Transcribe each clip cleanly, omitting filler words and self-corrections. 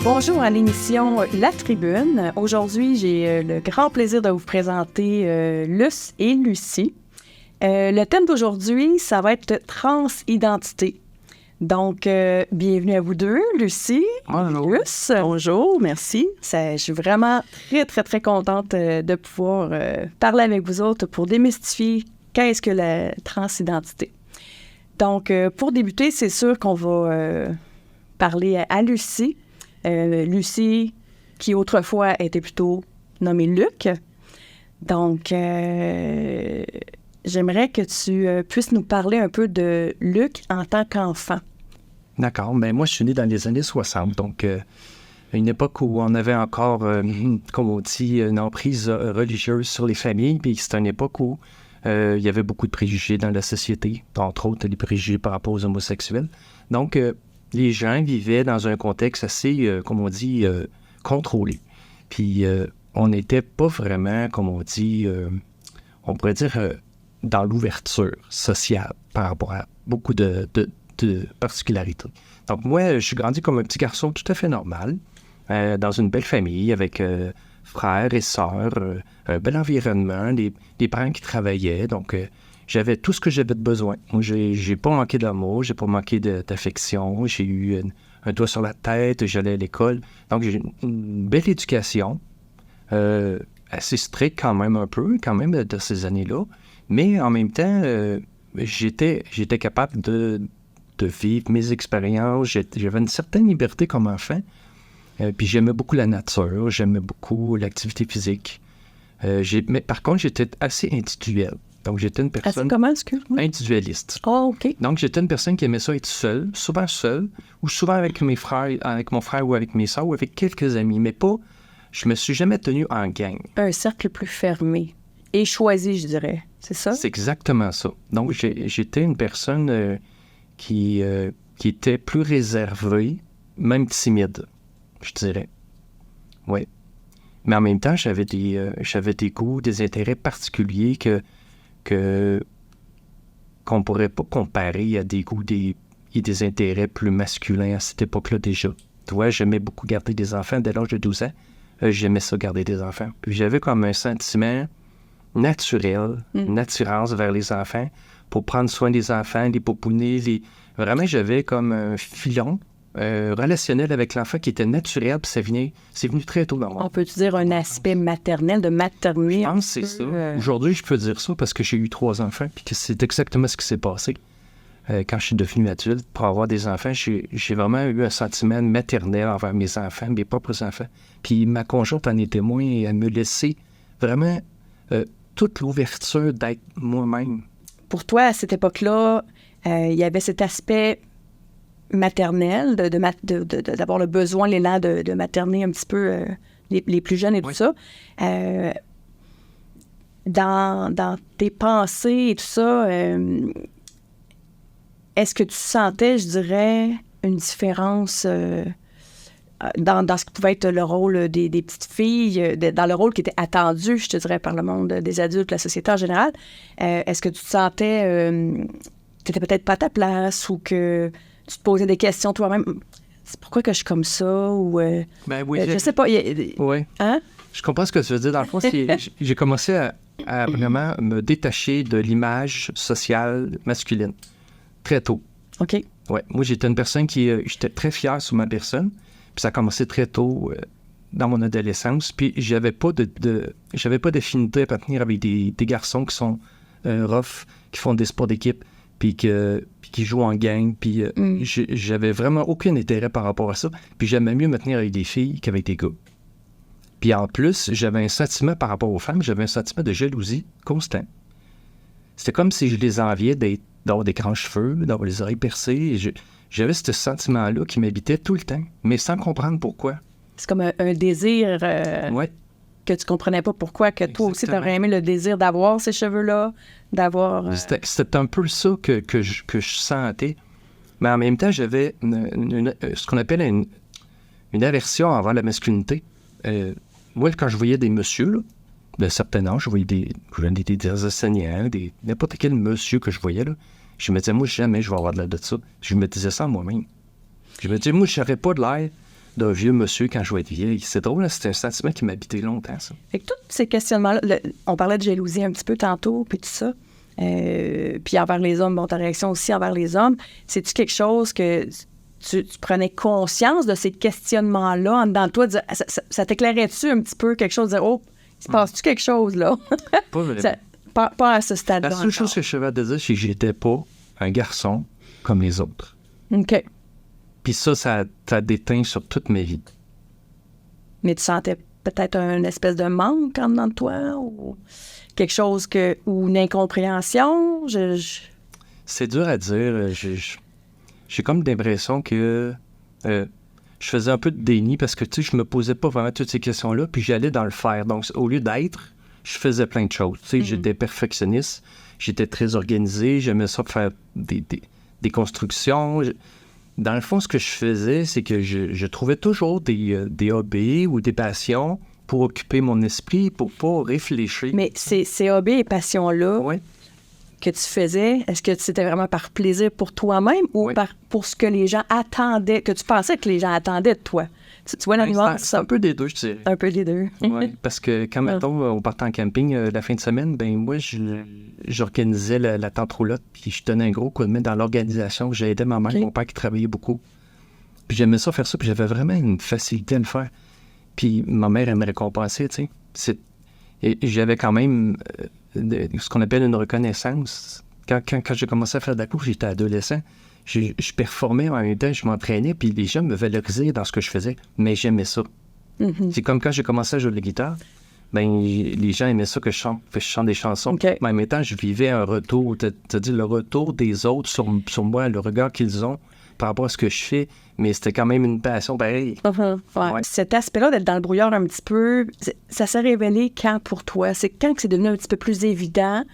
Bonjour à l'émission La Tribune. Aujourd'hui, j'ai le grand plaisir de vous présenter Luce et Lucie. Le thème d'aujourd'hui, ça va être transidentité. Donc, bienvenue à vous deux, Lucie. Bonjour. Luce. Bonjour, merci. Je suis vraiment très contente de pouvoir parler avec vous autres pour démystifier qu'est-ce que la transidentité. Donc, pour débuter, c'est sûr qu'on va parler à Lucie. Lucie, qui autrefois était plutôt nommée Luc. Donc, j'aimerais que tu puisses nous parler un peu de Luc en tant qu'enfant. D'accord. Bien, moi, je suis né dans les années 60, donc une époque où on avait encore, comme on dit, une emprise religieuse sur les familles, puis c'est une époque où il y avait beaucoup de préjugés dans la société, entre autres les préjugés par rapport aux homosexuels. Donc, les gens vivaient dans un contexte assez, comme on dit, contrôlé. Puis, on n'était pas vraiment, comme on dit, on pourrait dire, dans l'ouverture sociale par rapport à beaucoup de particularités. Donc, moi, je suis grandi comme un petit garçon tout à fait normal, dans une belle famille avec frères et sœurs, un bel environnement, des parents qui travaillaient. Donc, j'avais tout ce que j'avais de besoin. Moi, j'ai pas manqué d'amour, j'ai pas manqué d'affection, j'ai eu un toit sur la tête, j'allais à l'école. Donc, j'ai une belle éducation, assez stricte quand même un peu, quand même de ces années-là. Mais en même temps, j'étais capable de vivre mes expériences. J'avais une certaine liberté comme enfant. Puis j'aimais beaucoup la nature, j'aimais beaucoup l'activité physique. Mais par contre, j'étais assez individuel. Donc, j'étais une personne individualiste. Oh, OK. Donc, j'étais une personne qui aimait ça être seule, ou souvent avec mes frères, avec mon frère ou avec mes soeurs, ou avec quelques amis, mais pas, je me suis jamais tenu en gang. Un cercle plus fermé et choisi, je dirais. C'est ça? C'est exactement ça. Donc, j'étais une personne qui était plus réservée, même timide, je dirais. Oui. Mais en même temps, j'avais des goûts, des intérêts particuliers qu'on ne pourrait pas comparer à des goûts et des intérêts plus masculins à cette époque-là déjà. Tu vois, j'aimais beaucoup garder des enfants. Dès l'âge de 12 ans, j'aimais ça, garder des enfants. Puis j'avais comme un sentiment naturel, une attirance vers les enfants pour prendre soin des enfants, les pouponner. Vraiment, j'avais comme un filon relationnel avec l'enfant qui était naturel, puis c'est venu très tôt dans moi. On peut dire un aspect maternel, de materner. Je pense que c'est ça. Aujourd'hui, je peux dire ça parce que j'ai eu 3 enfants, puis que c'est exactement ce qui s'est passé. Quand je suis devenu adulte, pour avoir des enfants, j'ai vraiment eu un sentiment maternel envers mes enfants, mes propres enfants. Puis ma conjointe en est témoin et elle me laissait vraiment toute l'ouverture d'être moi-même. Pour toi, à cette époque-là, il y avait cet aspect maternel, d'avoir le besoin, l'élan de materner un petit peu les plus jeunes et tout ça. Dans tes pensées et tout ça, est-ce que tu sentais, je dirais, une différence dans ce qui pouvait être le rôle des petites filles, dans le rôle qui était attendu, je te dirais, par le monde des adultes, la société en général? Est-ce que tu te sentais, tu n'étais peut-être pas à ta place ou que tu te posais des questions toi-même? C'est pourquoi que je suis comme ça? Ou, ben oui, je sais pas. Oui. Hein? Je comprends ce que tu veux dire. Dans le fond, j'ai commencé à vraiment me détacher de l'image sociale masculine très tôt. OK. Oui. Moi, j'étais une personne j'étais très fier sur ma personne. Puis ça a commencé très tôt dans mon adolescence. Puis j'avais pas d'affinité à tenir avec des garçons qui sont rough, qui font des sports d'équipe, puis qui jouent en gang. Puis j'avais vraiment aucun intérêt par rapport à ça. Puis j'aimais mieux me tenir avec des filles qu'avec des gars. Puis en plus, j'avais un sentiment par rapport aux femmes, j'avais un sentiment de jalousie constant. C'était comme si je les enviais d'avoir des grands cheveux, d'avoir les oreilles percées. J'avais ce sentiment-là qui m'habitait tout le temps, mais sans comprendre pourquoi. C'est comme un désir que tu comprenais pas pourquoi, que toi aussi, tu aurais aimé le désir d'avoir ces cheveux-là, d'avoir... C'était un peu ça que je sentais. Mais en même temps, j'avais ce qu'on appelle une aversion envers la masculinité. Moi, quand je voyais des messieurs, là, de certain âge, je voyais des enseignants, n'importe quel monsieur que je voyais, là, je me disais, moi, jamais je vais avoir de l'air de ça. Je me disais ça à moi-même. Je me disais, moi, je n'aurais pas de l'air d'un vieux monsieur quand je vais être vieille. C'est drôle, là, c'est un sentiment qui m'habitait longtemps, ça. Fait que tous ces questionnements-là, on parlait de jalousie un petit peu tantôt, puis tout ça. Puis envers les hommes, ta réaction aussi envers les hommes, c'est-tu quelque chose que tu prenais conscience de ces questionnements-là en dedans de toi? Ça t'éclairait-tu un petit peu quelque chose? De dire, oh, il se passe-tu quelque chose, là? Pas vraiment. Pas à ce stade-là. La seule chose que je savais te dire, c'est que j'étais pas un garçon comme les autres. OK. Puis ça a déteint sur toute ma vie. Mais tu sentais peut-être une espèce de manque en dedans de toi ou quelque chose ou une incompréhension? C'est dur à dire. J'ai comme l'impression que je faisais un peu de déni parce que, tu sais, je me posais pas vraiment toutes ces questions-là, puis j'allais dans le faire. Donc, au lieu d'être, je faisais plein de choses. Tu sais, j'étais perfectionniste, j'étais très organisé, j'aimais ça faire des constructions. Dans le fond, ce que je faisais, c'est que je trouvais toujours des hobbies ou des passions pour occuper mon esprit, pour pas réfléchir. Mais ces hobbies et passions-là que tu faisais, est-ce que c'était vraiment par plaisir pour toi-même ou pour ce que les gens attendaient, que tu pensais que les gens attendaient de toi? Tu vois la nuance? C'est un peu des deux, je dirais. Un peu des deux. Oui, parce que quand, mettons, on partait en camping la fin de semaine, ben moi, j'organisais la tente roulotte, puis je donnais un gros coup de main dans l'organisation. J'ai aidé ma mère, mon père qui travaillait beaucoup. Puis j'aimais ça faire ça, puis j'avais vraiment une facilité à le faire. Puis ma mère, elle me récompensait, tu sais. Et j'avais quand même ce qu'on appelle une reconnaissance. Quand j'ai commencé à faire de la course, j'étais adolescent. Je performais en même temps, je m'entraînais, puis les gens me valorisaient dans ce que je faisais, mais j'aimais ça. Mm-hmm. C'est comme quand j'ai commencé à jouer de la guitare, ben les gens aimaient ça que je chante. Fait que je chante des chansons. Okay. Mais en même temps, je vivais un retour, c'est-à-dire le retour des autres sur moi, le regard qu'ils ont par rapport à ce que je fais, mais c'était quand même une passion pareille. Ouais. Cet aspect-là d'être dans le brouillard un petit peu, ça s'est révélé quand pour toi? C'est quand que c'est devenu un petit peu plus évident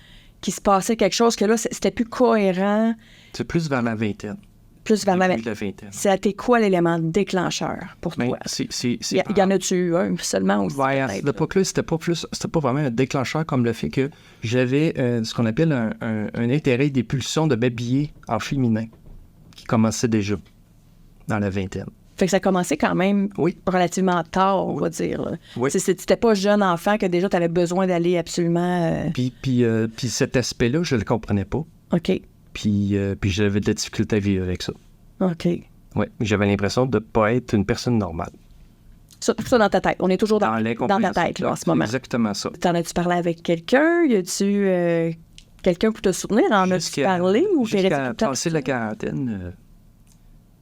qu'il se passait quelque chose, que là, c'était plus cohérent? C'est plus vers la vingtaine. Plus vers la vingtaine. C'était quoi l'élément déclencheur pour toi? Il y en a-tu un seulement aussi? Ouais, à cette époque-là, c'était pas vraiment un déclencheur comme le fait que j'avais ce qu'on appelle un intérêt des pulsions de m'habiller en féminin qui commençait déjà dans la vingtaine. Fait que ça a commencé quand même relativement tard, on va dire. Là. Oui. C'était pas jeune enfant que déjà tu avais besoin d'aller absolument... Puis cet aspect-là, je le comprenais pas. OK. Puis j'avais de la difficulté à vivre avec ça. OK. Oui, j'avais l'impression de ne pas être une personne normale. Ça dans ta tête. On est toujours dans ta tête là, en ce moment. Exactement ça. T'en as-tu parlé avec quelqu'un? Y a-tu quelqu'un pour te soutenir? En as-tu parlé? Jusqu'à passer la quarantaine,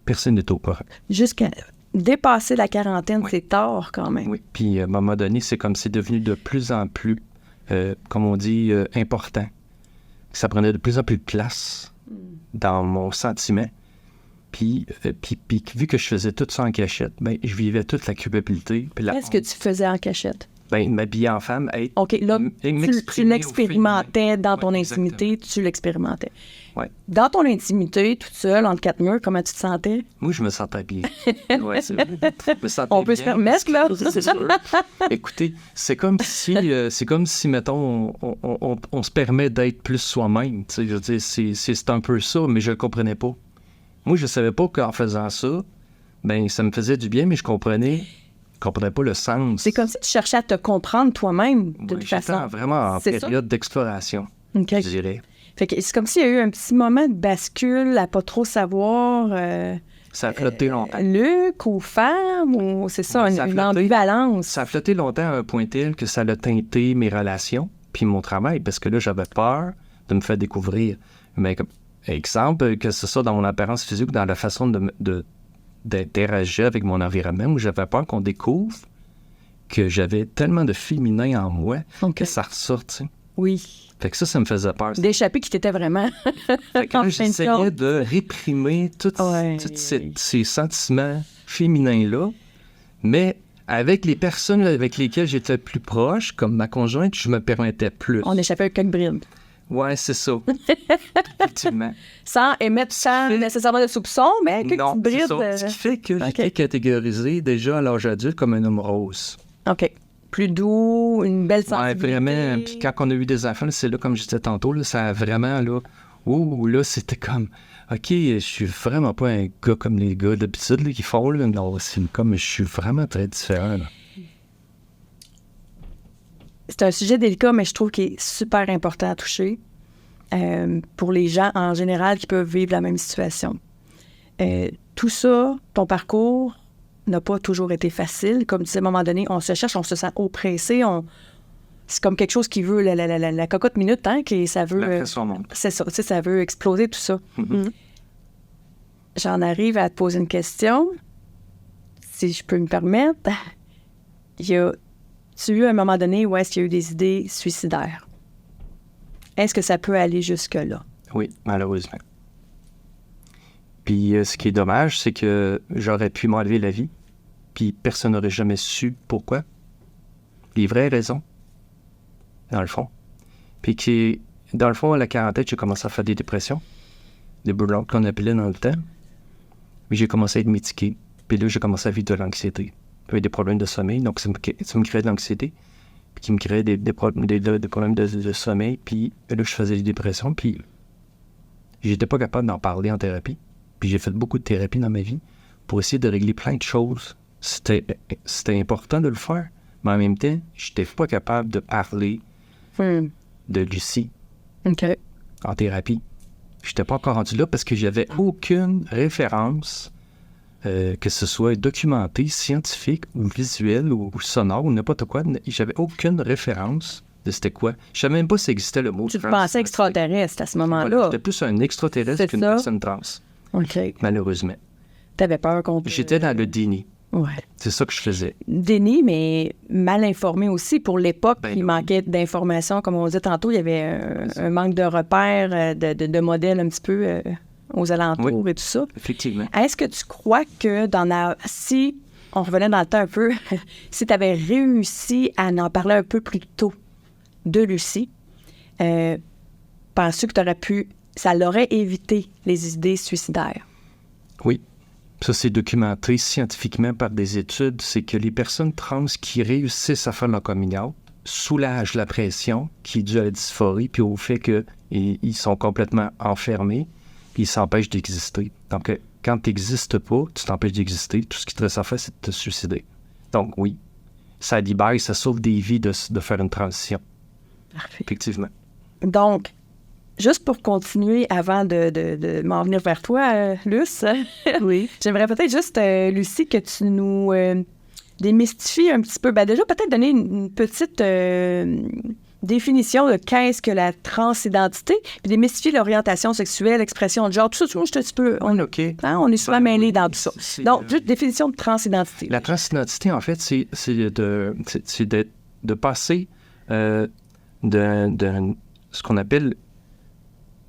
personne n'est au courant. Jusqu'à dépasser la quarantaine, c'est tard quand même. Oui, puis à un moment donné, c'est comme c'est devenu de plus en plus, comme on dit, important. Ça prenait de plus en plus de place dans mon sentiment. Puis vu que je faisais tout ça en cachette, ben, je vivais toute la culpabilité. Qu'est-ce que tu faisais en cachette? Ben, m'habiller en femme, être... OK, là, tu l'expérimentais dans ton intimité, Exactement. tu l'expérimentais. Oui. Dans ton intimité, toute seule, entre quatre murs, comment tu te sentais? Moi, je me sentais bien. Ouais, c'est vrai. Je me sentais On peut se permettre, là? C'est sûr. Écoutez, c'est comme si, mettons, on se permet d'être plus soi-même. Tu sais, je veux dire, c'est un peu ça, mais je le comprenais pas. Moi, je savais pas qu'en faisant ça, ben, ça me faisait du bien, mais je comprenais pas le sens. C'est comme si tu cherchais à te comprendre toi-même, de toute façon. J'étais vraiment en période d'exploration, je dirais. Fait que c'est comme s'il y a eu un petit moment de bascule à pas trop savoir... ça a flotté longtemps. Luc ou femme, ou c'est ça, une ambivalence. Ça a flotté longtemps à un point tel que ça a teinté mes relations puis mon travail, parce que là, j'avais peur de me faire découvrir. Mais comme exemple, que ce soit dans mon apparence physique ou dans la façon d'interagir avec mon environnement, où j'avais peur qu'on découvre que j'avais tellement de féminin en moi que ça ressorte, tu sais. Oui. Fait que ça me faisait peur. D'échapper qui t'était vraiment... Fait que là, j'essayais de réprimer tous ces sentiments féminins-là, mais avec les personnes avec lesquelles j'étais plus proche, comme ma conjointe, je me permettais plus. On échappait avec quelques brides. Ouais, c'est ça. Effectivement. Sans émettre nécessairement de soupçons, mais quelques non, brides. C'est ça. Ce qui fait que j'étais catégorisé déjà à l'âge adulte comme un homme rose. OK. Plus doux, une belle sensibilité. Ouais, vraiment. Puis quand on a eu des enfants, c'est là, comme je disais tantôt, là, ça a vraiment, là, Ouh, là, c'était comme, OK, je suis vraiment pas un gars comme les gars d'habitude là, qui font, là. Non, c'est comme, je suis vraiment très différent, là. C'est un sujet délicat, mais je trouve qu'il est super important à toucher pour les gens en général qui peuvent vivre la même situation. Tout ça, ton parcours n'a pas toujours été facile. Comme tu disais, à un moment donné, on se cherche, on se sent oppressé, c'est comme quelque chose qui veut la cocotte minute, hein, ça veut... La pression monte. C'est ça, tu sais, ça veut exploser tout ça. J'en arrive à te poser une question, si je peux me permettre. Tu as eu un moment donné où est-ce qu'il y a eu des idées suicidaires? Est-ce que ça peut aller jusque-là? Oui, malheureusement. Puis ce qui est dommage, c'est que j'aurais pu m'enlever la vie, puis personne n'aurait jamais su pourquoi. Les vraies raisons, dans le fond. Puis dans le fond, à la quarantaine, j'ai commencé à faire des dépressions, des burn-out qu'on appelait dans le temps. Puis j'ai commencé à être médiqué. Puis là, j'ai commencé à vivre de l'anxiété. J'avais des problèmes de sommeil, donc ça me créait de l'anxiété, puis qui me créait des problèmes de sommeil. Puis là, je faisais des dépressions, puis j'étais pas capable d'en parler en thérapie. Puis j'ai fait beaucoup de thérapie dans ma vie pour essayer de régler plein de choses. C'était important de le faire, mais en même temps, j'étais pas capable de parler de Lucie en thérapie. J'étais pas encore rendu là parce que j'avais aucune référence, que ce soit documenté, scientifique ou visuel ou sonore ou n'importe quoi. J'avais aucune référence de c'était quoi. Je savais même pas si existait le mot Tu te trans. pensais extraterrestre à ce moment-là. Voilà, j'étais plus un extraterrestre qu'une personne trans, malheureusement. T'avais peur qu'on... J'étais dans le déni. Ouais. C'est ça que je faisais. Déni, mais mal informé aussi. Pour l'époque, il oui. manquait d'informations. Comme on disait tantôt, il y avait un manque de repères, de modèles un petit peu aux alentours et tout ça. Effectivement. Est-ce que tu crois que si on revenait dans le temps un peu, si tu avais réussi à en parler un peu plus tôt de Lucie, penses-tu que ça l'aurait évité les idées suicidaires? Oui. Ça, c'est documenté scientifiquement par des études. C'est que les personnes trans qui réussissent à faire leur coming out soulagent la pression qui est due à la dysphorie puis au fait qu'ils sont complètement enfermés puis ils s'empêchent d'exister. Donc, quand tu n'existes pas, tu t'empêches d'exister. Tout ce qui te reste à faire, c'est de te suicider. Donc, oui, ça libère, ça sauve des vies de faire une transition. Parfait. Effectivement. Donc, juste pour continuer avant de m'en venir vers toi, Luce, Oui. j'aimerais peut-être juste, Lucie, que tu nous démystifies un petit peu. Ben déjà, peut-être donner une petite définition de qu'est-ce que la transidentité, puis démystifier l'orientation sexuelle, l'expression de genre, tout ça, tu vois, je te peux... On est souvent mêlés dans tout ça. Donc, juste définition de transidentité. La transidentité, en fait, c'est de passer de ce qu'on appelle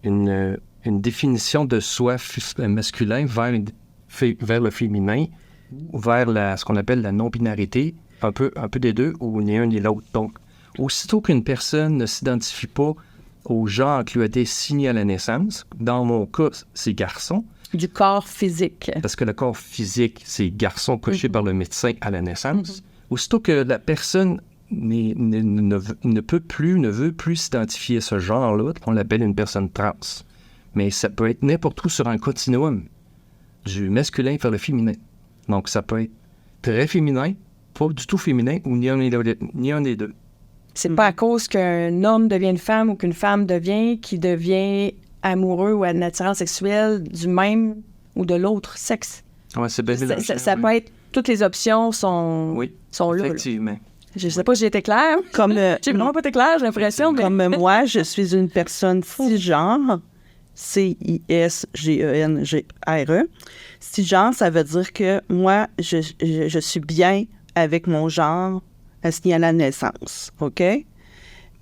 une définition de soi masculin vers le féminin, vers ce qu'on appelle la non-binarité, un peu des deux, ou ni un ni l'autre. Donc, aussitôt qu'une personne ne s'identifie pas au genre qui lui a été signé à la naissance, dans mon cas, c'est garçon. Du corps physique. Parce que le corps physique, c'est garçon coché par le médecin à la naissance. Aussitôt que la personne ne veut plus s'identifier à ce genre-là, on l'appelle une personne trans. Mais ça peut être n'importe où sur un continuum, du masculin vers le féminin. Donc, ça peut être très féminin, pas du tout féminin, ou ni un des deux. C'est pas à cause qu'un homme devient une femme ou qu'une femme devient amoureux ou en attirance sexuelle du même ou de l'autre sexe. Ouais, c'est bien mélangé, ça peut être... Toutes les options sont là. Effectivement. Je sais pas si j'ai été claire. J'ai vraiment pas été claire, j'ai l'impression. Mais... Comme moi, je suis une personne cisgenre, CISGENGRE. Cisgenre, ça veut dire que moi, je suis bien avec mon genre assigné à la naissance, OK?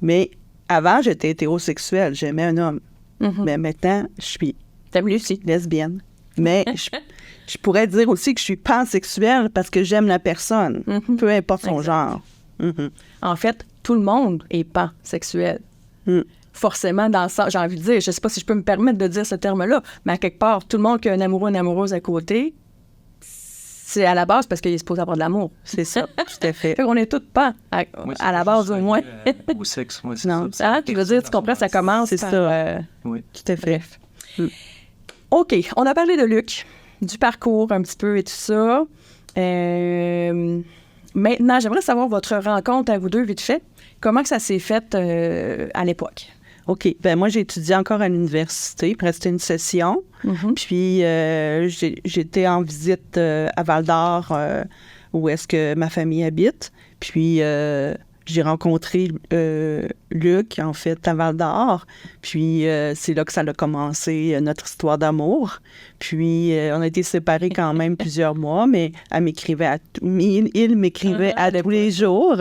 Mais avant, j'étais hétérosexuelle, j'aimais un homme. Mais maintenant, je suis lesbienne. Mais je pourrais dire aussi que je suis pansexuelle parce que j'aime la personne, peu importe son genre. En fait, tout le monde est pansexuel. Forcément, dans le sens, j'ai envie de dire, je sais pas si je peux me permettre de dire ce terme-là, mais à quelque part, tout le monde qui a un amoureux, une amoureuse à côté, c'est à la base parce qu'il est supposé avoir de l'amour. C'est ça, tout à fait. Fait qu'on est toutes pas à la base, au moins. Au sexe, moi, c'est Non. ça. Ah, tu veux dire, tu comprends, ça commence C'est par, ça. Oui. Tout à fait. Bref. OK, on a parlé de Luc, du parcours un petit peu et tout ça. Maintenant, j'aimerais savoir votre rencontre à vous deux, vite fait. Comment que ça s'est fait à l'époque? OK. Ben moi, j'ai étudié encore à l'université. Puis restait une session. Puis j'étais en visite à Val-d'Or, où est-ce que ma famille habite. Puis j'ai rencontré Luc, en fait, à Val-d'Or. Puis c'est là que ça a commencé, notre histoire d'amour. Puis on a été séparés quand même plusieurs mois, mais elle m'écrivait il m'écrivait à tous les jours.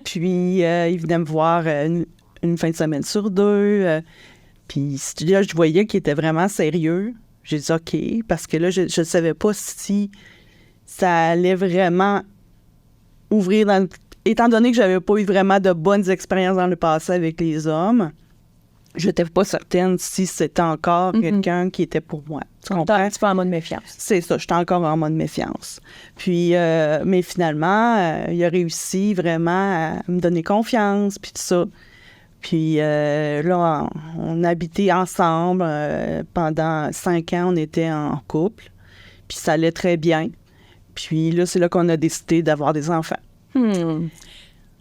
Puis il venait me voir une fin de semaine sur deux. Puis là, je voyais qu'il était vraiment sérieux. J'ai dit OK, parce que là, je ne savais pas si ça allait vraiment ouvrir dans... Étant donné que j'avais pas eu vraiment de bonnes expériences dans le passé avec les hommes, je n'étais pas certaine si c'était encore quelqu'un qui était pour moi. Tu comprends? Un petit peu en mode méfiance. C'est ça, j'étais encore en mode méfiance. Puis, mais finalement, il a réussi vraiment à me donner confiance, puis tout ça. Puis là, on habitait ensemble pendant 5 ans, on était en couple. Puis ça allait très bien. Puis là, c'est là qu'on a décidé d'avoir des enfants.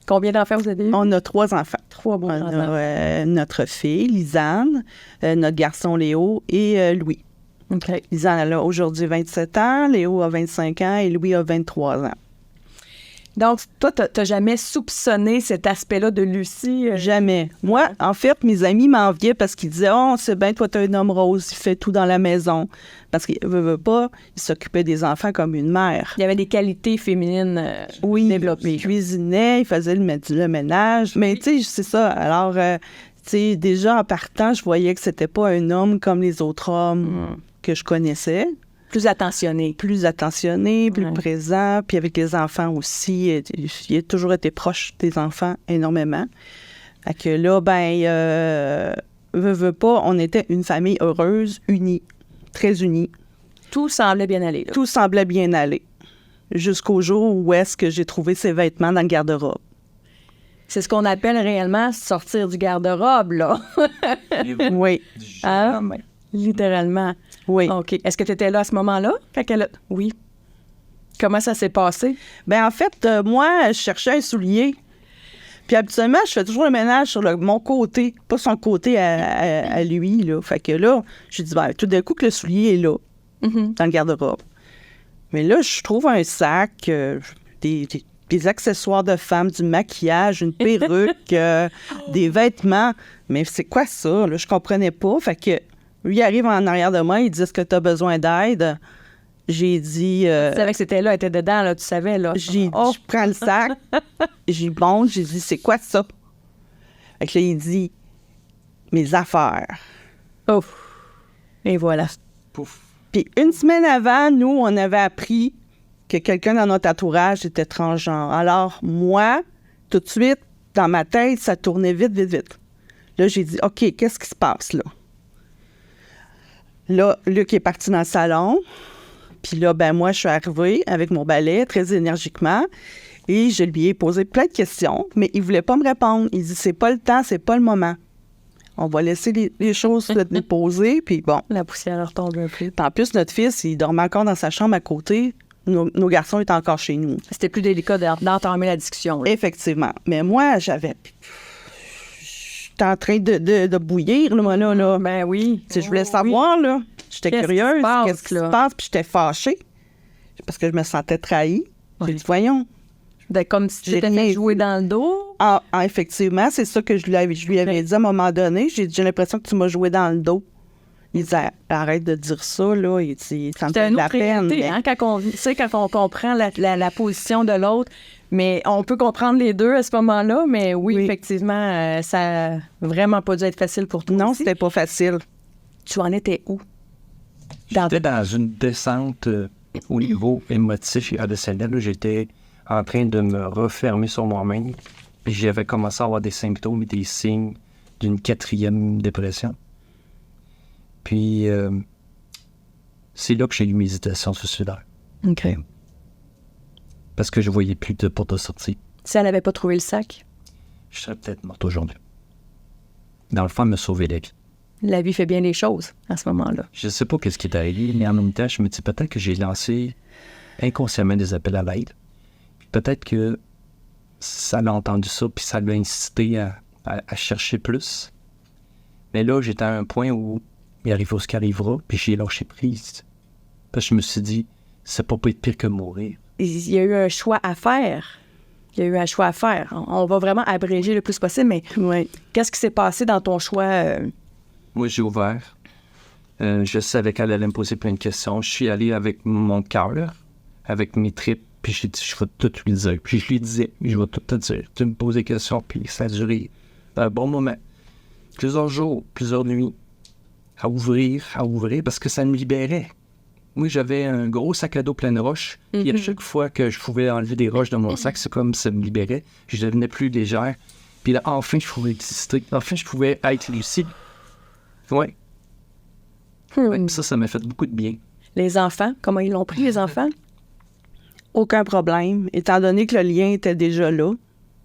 Combien d'enfants vous avez eu? On a 3 enfants. 3 bons enfants. On a notre fille, Lisanne, notre garçon Léo et Louis. OK. Lisanne, elle a aujourd'hui 27 ans, Léo a 25 ans et Louis a 23 ans. Donc, toi, t'as jamais soupçonné cet aspect-là de Lucie? Jamais. Moi, en fait, mes amis m'enviaient parce qu'ils disaient « Oh, c'est bien, toi, t'as un homme rose, il fait tout dans la maison. » Parce qu'il veut pas, il s'occupait des enfants comme une mère. Il y avait des qualités féminines développées. Il cuisinait, il faisait le ménage. Mais, tu sais, c'est ça. Alors, tu sais, déjà, en partant, je voyais que c'était pas un homme comme les autres hommes que je connaissais. Plus attentionné. Plus attentionné, plus présent. Puis avec les enfants aussi, il a toujours été proche des enfants énormément. Fait que là, veut pas, on était une famille heureuse, unie, très unie. Tout semblait bien aller. Là. Tout semblait bien aller. Jusqu'au jour où est-ce que j'ai trouvé ses vêtements dans le garde-robe. C'est ce qu'on appelle réellement sortir du garde-robe, là. Oui. Ah, littéralement. Oui. OK. Est-ce que tu étais là à ce moment-là? Oui. Comment ça s'est passé? Bien, en fait, moi, je cherchais un soulier. Puis habituellement, je fais toujours le ménage sur mon côté, pas son côté à lui, là. Fait que là, j'ai dit, tout d'un coup que le soulier est là, dans le garde-robe. Mais là, je trouve un sac, des accessoires de femme, du maquillage, une perruque, des vêtements. Mais c'est quoi ça? Là, je comprenais pas. Fait que lui arrive en arrière de moi, il dit, est-ce que tu as besoin d'aide? J'ai dit... tu savais que c'était là, elle était dedans, là, tu savais, là. J'ai dit, je prends le sac, j'ai dit, c'est quoi ça? Fait que là, il dit, mes affaires. Oh! Et voilà. Pouf. Puis une semaine avant, nous, on avait appris que quelqu'un dans notre entourage était transgenre. Alors, moi, tout de suite, dans ma tête, ça tournait vite, vite, vite. Là, j'ai dit, OK, qu'est-ce qui se passe, là? Là, Luc est parti dans le salon. Puis là, moi, je suis arrivée avec mon balai très énergiquement et je lui ai posé plein de questions, mais il voulait pas me répondre. Il dit, c'est pas le temps, c'est pas le moment. On va laisser les choses se déposer, puis bon. La poussière retombe un peu. Puis en plus, notre fils, il dormait encore dans sa chambre à côté. Nos garçons étaient encore chez nous. C'était plus délicat d'entamer la discussion. Là. Effectivement. Mais moi, j'étais en train de bouillir, là, moi, là. Ben oui. Je voulais savoir, là. J'étais curieuse. Qu'est-ce qui se passe? Puis j'étais fâchée parce que je me sentais trahie. J'ai dit, voyons. Comme si tu t'étais fait jouer dans le dos. Ah, effectivement, c'est ça que je lui avais dit à un moment donné. J'ai l'impression que tu m'as joué dans le dos. Il disait, arrête de dire ça, là. Il dit, ça me fait de la peine. Mais... hein, quand on comprend la position de l'autre, mais on peut comprendre les deux à ce moment-là, mais oui. Effectivement, ça n'a vraiment pas dû être facile pour toi. Non, aussi. C'était pas facile. Tu en étais où? J'étais dans une descente au niveau émotif et émotionnel. J'étais en train de me refermer sur moi-même. Puis j'avais commencé à avoir des symptômes et des signes d'une 4e dépression. Puis c'est là que j'ai eu mes hésitations suicidaires. OK. parce que je voyais plus de porte de sortie. Si elle n'avait pas trouvé le sac, Je serais peut-être morte aujourd'hui. Dans le fond, elle m'a sauvé la vie. la vie fait bien les choses à ce moment-là. Je sais pas qu'est-ce qui est arrivé, mais en même temps, je me dis peut-être que j'ai lancé inconsciemment des appels à l'aide. Puis peut-être que ça l'a entendu ça, puis ça l'a incité à chercher plus. Mais là, j'étais à un point où il arrivera ce qui arrivera, puis j'ai lâché prise. Parce que je me suis dit, ça peut pas être pire que mourir. Il y a eu un choix à faire. On va vraiment abréger le plus possible, mais qu'est-ce qui s'est passé dans ton choix? Moi, j'ai ouvert. Je savais qu'elle allait me poser plein de questions. Je suis allé avec mon cœur, avec mes tripes, puis j'ai dit, je vais tout lui dire. Puis je lui disais, je vais tout te dire. Tu me poses des questions, puis ça a duré un bon moment. Plusieurs jours, plusieurs nuits, à ouvrir, parce que ça me libérait. Moi, j'avais un gros sac à dos plein de roches. Puis à chaque fois que je pouvais enlever des roches de mon sac, c'est comme ça me libérait. Je devenais plus légère. Puis là, enfin, je pouvais exister. Enfin, je pouvais être lucide. Ouais. Ouais, ça m'a fait beaucoup de bien. Les enfants, comment ils l'ont pris, les enfants? Aucun problème, étant donné que le lien était déjà là.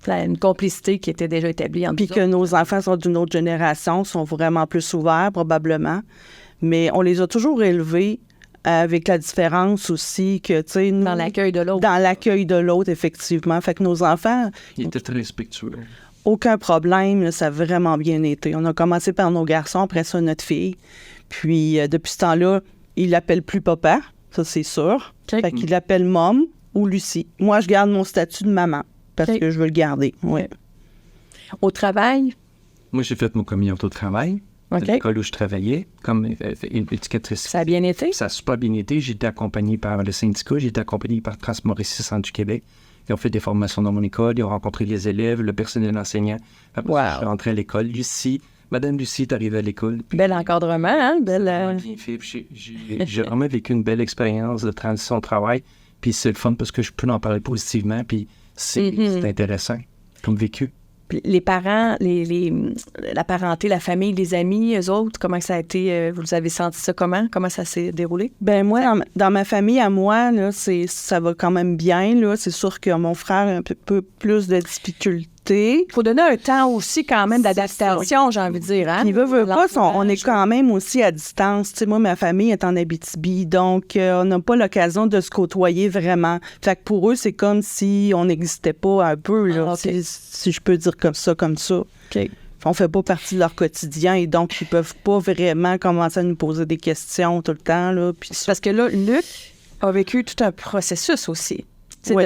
Une complicité qui était déjà établie entre Puis que nos enfants sont d'une autre génération, sont vraiment plus ouverts, probablement. Mais on les a toujours élevés avec la différence aussi que, tu sais... Dans l'accueil de l'autre. Dans l'accueil de l'autre, effectivement. Fait que nos enfants... Ils étaient très respectueux. Aucun problème, là, ça a vraiment bien été. On a commencé par nos garçons, après ça, notre fille. Puis, depuis ce temps-là, il l'appelle plus papa, ça, c'est sûr. Okay. Fait qu'il l'appelle Mom ou Lucie. Moi, je garde mon statut de maman parce que je veux le garder, oui. Au travail? Moi, j'ai fait mon communauté au travail. OK. À l'école où je travaillais, comme éducatrice. Ça a bien été? Ça a super bien été. J'ai été accompagné par le syndicat, j'ai été accompagné par Transmauricie Centre du Québec. Ils ont fait des formations dans mon école, ils ont rencontré les élèves, le personnel enseignant. Après, je suis rentré à l'école. Madame Lucie est arrivée à l'école. Bel encadrement, hein? Bien fait. J'ai vraiment vécu une belle expérience de transition au travail. Puis c'est le fun parce que je peux en parler positivement. Puis c'est intéressant comme vécu. Les parents, la parenté, la famille, les amis, eux autres, comment ça a été? Vous avez senti ça comment? Comment ça s'est déroulé? Ben moi, dans ma famille, à moi, là, ça va quand même bien. Là. C'est sûr que mon frère a un peu plus de difficultés. Il faut donner un temps aussi quand même d'adaptation, j'ai envie de dire. Hein? Puis veut pas, on est quand même aussi à distance. Tu sais, moi, ma famille est en Abitibi, donc on n'a pas l'occasion de se côtoyer vraiment. Fait que pour eux, c'est comme si on n'existait pas un peu, là, si je peux dire comme ça. OK. On fait pas partie de leur quotidien et donc ils peuvent pas vraiment commencer à nous poser des questions tout le temps. Là, puis parce que là, Luc a vécu tout un processus aussi. Oui.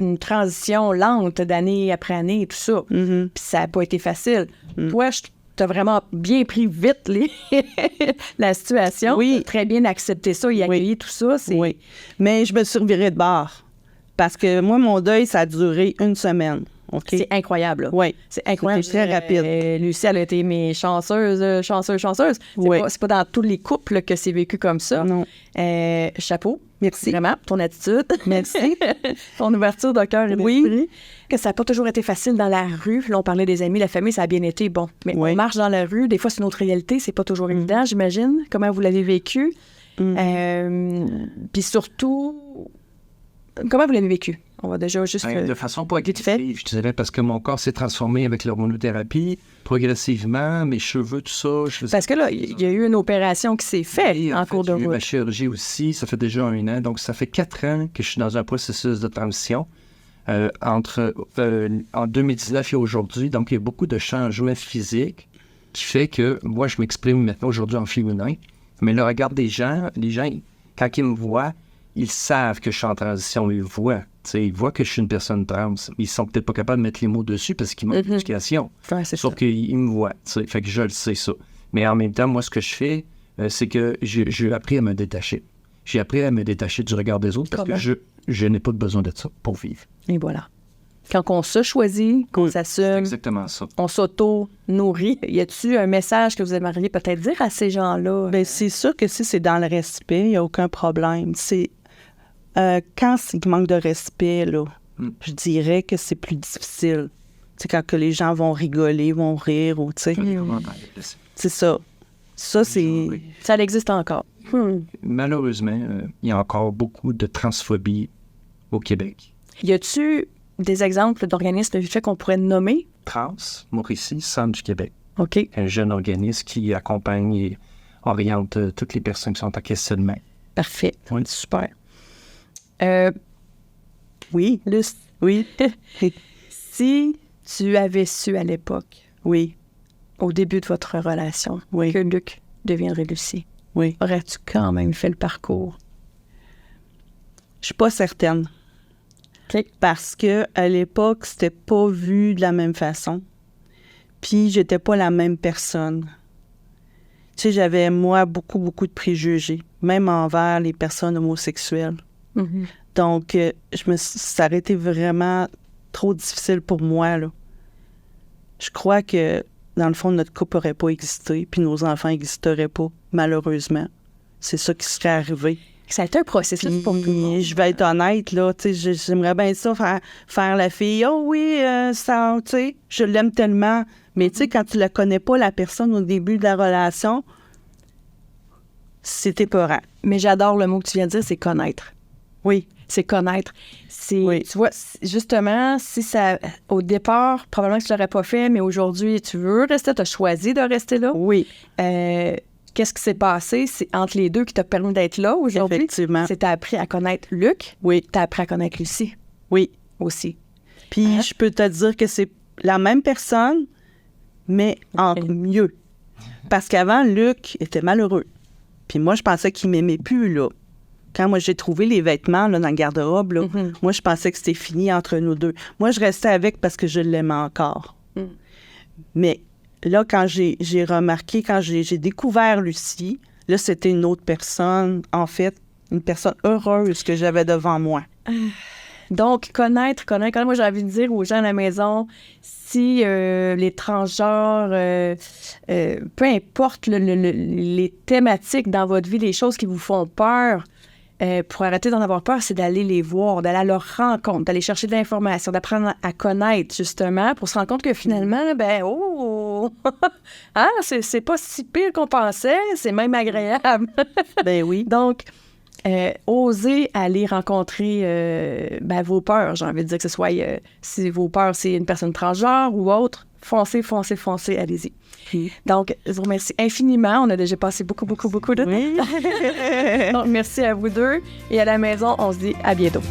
Une transition lente d'année après année et tout ça. Puis ça n'a pas été facile. Toi, tu as vraiment bien pris vite la situation. Oui. Très bien accepté ça et accueilli tout ça. Oui. Mais je me suis revirée de bord. Parce que moi, mon deuil, ça a duré 1 semaine. Okay. C'est incroyable. Oui. C'est incroyable. C'est très rapide. Lucie, elle a été chanceuse. C'est pas dans tous les couples que c'est vécu comme ça. Non. Chapeau. Merci. Vraiment, ton attitude. Merci. Ton ouverture de cœur et d'esprit. Que ça n'a pas toujours été facile dans la rue. Là, on parlait des amis, la famille, ça a bien été. Bon, mais on marche dans la rue. Des fois, c'est une autre réalité. C'est pas toujours évident, j'imagine. Comment vous l'avez vécu? Puis surtout, comment vous l'avez vécu? On va déjà juste... de façon pas agressive, je dirais, parce que mon corps s'est transformé avec l'hormonothérapie, progressivement, mes cheveux, tout ça. Parce que là, il y a eu une opération qui s'est faite en cours de route. J'ai eu ma chirurgie aussi, ça fait déjà 1 an. Donc, ça fait 4 ans que je suis dans un processus de transition en 2019 et aujourd'hui. Donc, il y a beaucoup de changements physiques qui fait que moi, je m'exprime maintenant aujourd'hui en féminin. Mais le regard des gens, quand ils me voient, ils savent que je suis en transition, ils voient que je suis une personne trans. Ils sont peut-être pas capables de mettre les mots dessus parce qu'ils manquent d'éducation. Sauf qu'ils me voient, fait que je le sais ça. Mais en même temps, moi, ce que je fais, c'est que j'ai appris à me détacher. J'ai appris à me détacher du regard des autres parce que je n'ai pas besoin de ça pour vivre. Et voilà. Quand on se choisit, qu'on s'assume, c'est exactement ça. On s'auto-nourrit. Y a-t-il un message que vous aimeriez peut-être dire à ces gens-là? Bien, c'est sûr que si c'est dans le respect, il n'y a aucun problème. C'est quand il manque de respect, là, je dirais que c'est plus difficile. C'est quand que les gens vont rigoler, vont rire, ou tu sais. C'est ça. Ça, c'est... Ça existe encore. Malheureusement, il y a encore beaucoup de transphobie au Québec. Y a-tu des exemples d'organismes vite fait qu'on pourrait nommer? Trans, Mauricie, Centre du Québec. OK. Un jeune organisme qui accompagne et oriente toutes les personnes qui sont en questionnement. Parfait. Oui. Super. Oui. Luce, Oui. si tu avais su à l'époque, Oui. au début de votre relation, Oui. que Luc deviendrait Lucie, Oui. aurais-tu quand même fait le parcours? Je suis pas certaine. OK. Parce que à l'époque, c'était pas vu de la même façon. Puis, j'étais pas la même personne. Tu sais, j'avais, moi, beaucoup de préjugés, même envers les personnes homosexuelles. Mhm. Donc, ça aurait été vraiment trop difficile pour moi, là. Je crois que, dans le fond, notre couple n'aurait pas existé, puis nos enfants n'existeraient pas, malheureusement. C'est ça qui serait arrivé. Ça a été un processus pour tout le monde. Puis, je vais être honnête, là, tu sais, j'aimerais bien ça, faire la fille. Oh oui, ça, tu sais, je l'aime tellement. Mais tu sais, quand tu la connais pas, la personne, au début de la relation, c'est épeurant. Mais j'adore le mot que tu viens de dire, c'est connaître. Oui. C'est connaître. C'est, Oui. tu vois, justement, si ça, au départ, probablement que tu l'aurais pas fait, mais aujourd'hui, tu veux rester, tu as choisi de rester là. Oui, Qu'est-ce qui s'est passé? C'est entre les deux qui t'a permis d'être là aujourd'hui. effectivement. C'est t'as appris à connaître Luc. Oui, T'as appris à connaître Lucie oui. aussi. Puis, Hein? je peux te dire que c'est la même personne, mais en Ok. mieux. Parce qu'avant, Luc était malheureux. Puis moi, je pensais qu'il m'aimait plus, là. Quand moi, j'ai trouvé les vêtements là, dans le garde-robe, là, Mhm. moi, je pensais que c'était fini entre nous deux. Moi, je restais avec parce que je l'aimais encore. Mm. Mais là, quand j'ai remarqué, quand j'ai découvert Lucie, là, c'était une autre personne, en fait, une personne heureuse que j'avais devant moi. Donc, connaître. Moi, j'ai envie de dire aux gens à la maison, si les transgenres, peu importe les thématiques dans votre vie, les choses qui vous font peur, pour arrêter d'en avoir peur, c'est d'aller les voir, d'aller à leur rencontre, d'aller chercher de l'information, d'apprendre à connaître, justement, pour se rendre compte que finalement, hein, c'est pas si pire qu'on pensait, c'est même agréable. Ben oui. Donc, osez aller rencontrer vos peurs. J'ai envie de dire que ce soit si vos peurs, c'est une personne transgenre ou autre, foncez, allez-y. Oui. Donc, je vous remercie infiniment. On a déjà passé beaucoup de temps. Oui. Donc, merci à vous deux. Et à la maison, on se dit à bientôt.